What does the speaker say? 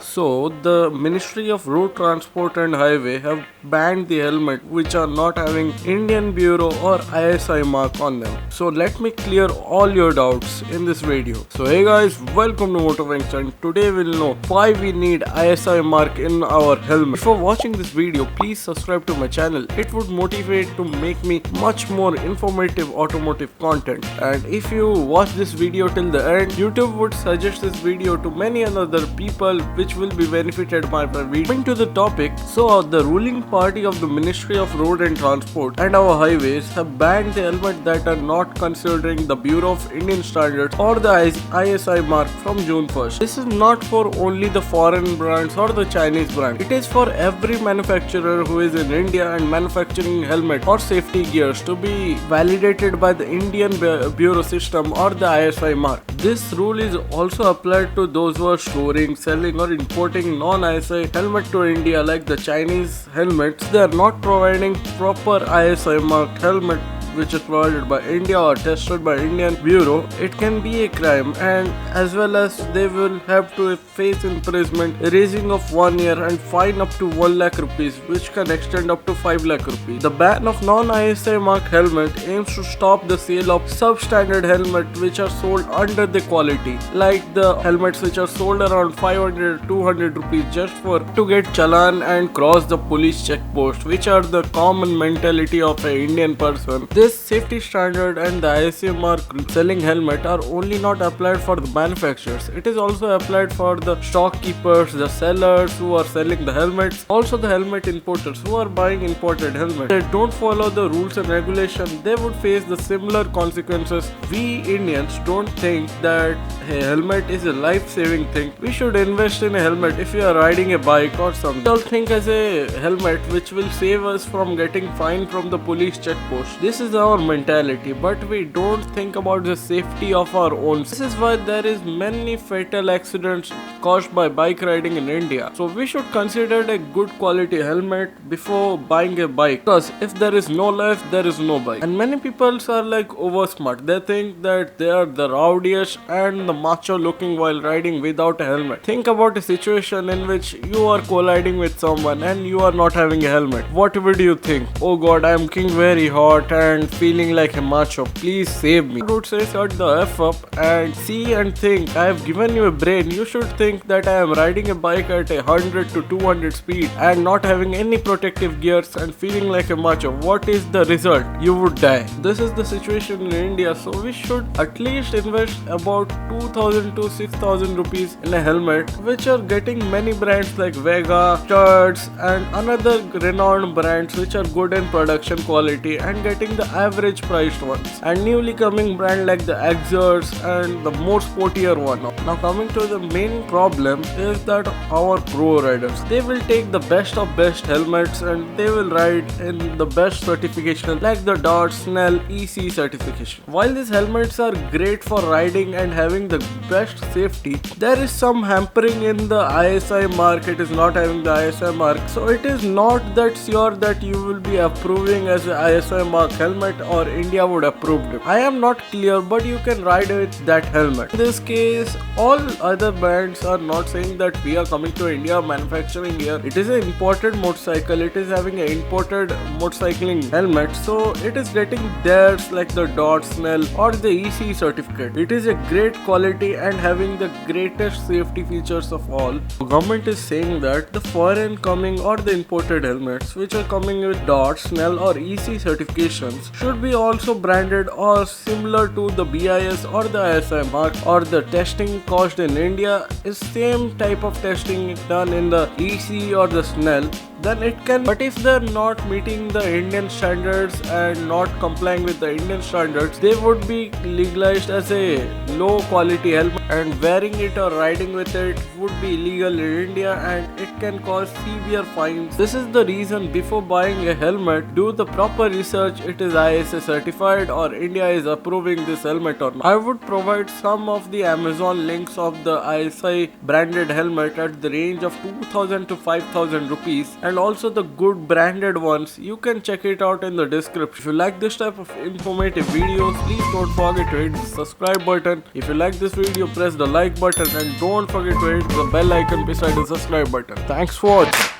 So, the Ministry of Road Transport and Highway have banned the helmet which are not having Indian Bureau or ISI mark on them. So, let me clear all your doubts in this video. So, hey guys, welcome to Motovings, and today we'll know why we need ISI mark in our helmet. Before watching this video, please subscribe to my channel. It would motivate to make me much more informative automotive content. And if you watch this video till the end, YouTube would suggest this video to many other people which will be benefited by my video. Coming to the topic, so the ruling party of the Ministry of Road and Transport and our highways have banned the helmet that are not considering the Bureau of Indian Standards or the ISI mark from June 1st. This is not for only the foreign brands or the Chinese brand. It is for every manufacturer who is in India and manufacturing helmet or safety gears to be validated by the Indian Bureau system or the ISI mark. This rule is also applied to those who are storing, selling or importing non-ISI helmet to India, like the Chinese helmets. They are not providing proper ISI marked helmet which is provided by India or tested by Indian Bureau. It can be a crime, and as well as they will have to face imprisonment, raising of 1 year and fine up to 1 lakh rupees, which can extend up to 5 lakh rupees. The ban of non-ISI marked helmet aims to stop the sale of substandard helmet which are sold under the quality, like the helmets which are sold around 500-200 rupees just for to get challan and cross the police checkpost, which are the common mentality of an Indian person. This safety standard and the ISI mark selling helmet are only not applied for the manufacturers. It is also applied for the stockkeepers, the sellers who are selling the helmets, also the helmet importers who are buying imported helmets. They don't follow the rules and regulations, they would face the similar consequences. We Indians don't think that a helmet is a life-saving thing. We should invest in a helmet if you are riding a bike or something. We all think as a helmet which will save us from getting fined from the police checkpost. This is our mentality, but we don't think about the safety of our own. This is why there is many fatal accidents caused by bike riding in India. So we should consider a good quality helmet before buying a bike, because if there is no life, there is no bike. And many people are like over smart. They think that they are the rowdiest and the macho looking while riding without a helmet. Think about a situation in which you are colliding with someone and you are not having a helmet. What would you think? Oh god, I am looking very hot and feeling like a macho, please save me. I would say shut the F up and see and think. I have given you a brain. You should think that I am riding a bike at 100 to 200 speed and not having any protective gears and feeling like a macho. What is the result? You would die. This is the situation in India, so we should at least invest about 2000 to 6000 rupees in a helmet, which are getting many brands like Vega, Studs and another renowned brands which are good in production quality and getting the average priced ones, and newly coming brand like the Exers and the more sportier one. Now coming to the main problem is that our pro riders, they will take the best of best helmets and they will ride in the best certification like the DOT, Snell, EC certification. While these helmets are great for riding and having the best safety, there is some hampering in the ISI mark. It is not having the ISI mark, so it is not that sure that you will be approving as a ISI mark helmet or India would approve it. I am not clear, but you can ride with that helmet. In this case, all other brands are not saying that we are coming to India manufacturing here. It is an imported motorcycle. It is having an imported motorcycling helmet, so it is getting theirs like the DOT, Snell or the EC certificate. It is a great quality and having the greatest safety features of all. The government is saying that the foreign coming or the imported helmets which are coming with DOT, Snell or EC certifications should be also branded or similar to the BIS or the ISI mark, or the testing cost in India is same type of testing done in the EC or the Snell, then it can. But if they're not meeting the Indian standards and not complying with the Indian standards, they would be legalized as a low quality helmet, and wearing it or riding with it would be illegal in India and it can cause severe fines. This is the reason before buying a helmet, do the proper research. It is ISA certified or India is approving this helmet or not. I would provide some of the Amazon links of the ISI branded helmet at the range of 2000 to 5000 rupees, and also the good branded ones, you can check it out in the description. If you like this type of informative videos, please don't forget to hit the subscribe button. If you like this video, press the like button and don't forget to hit the bell icon beside the subscribe button. Thanks for watching.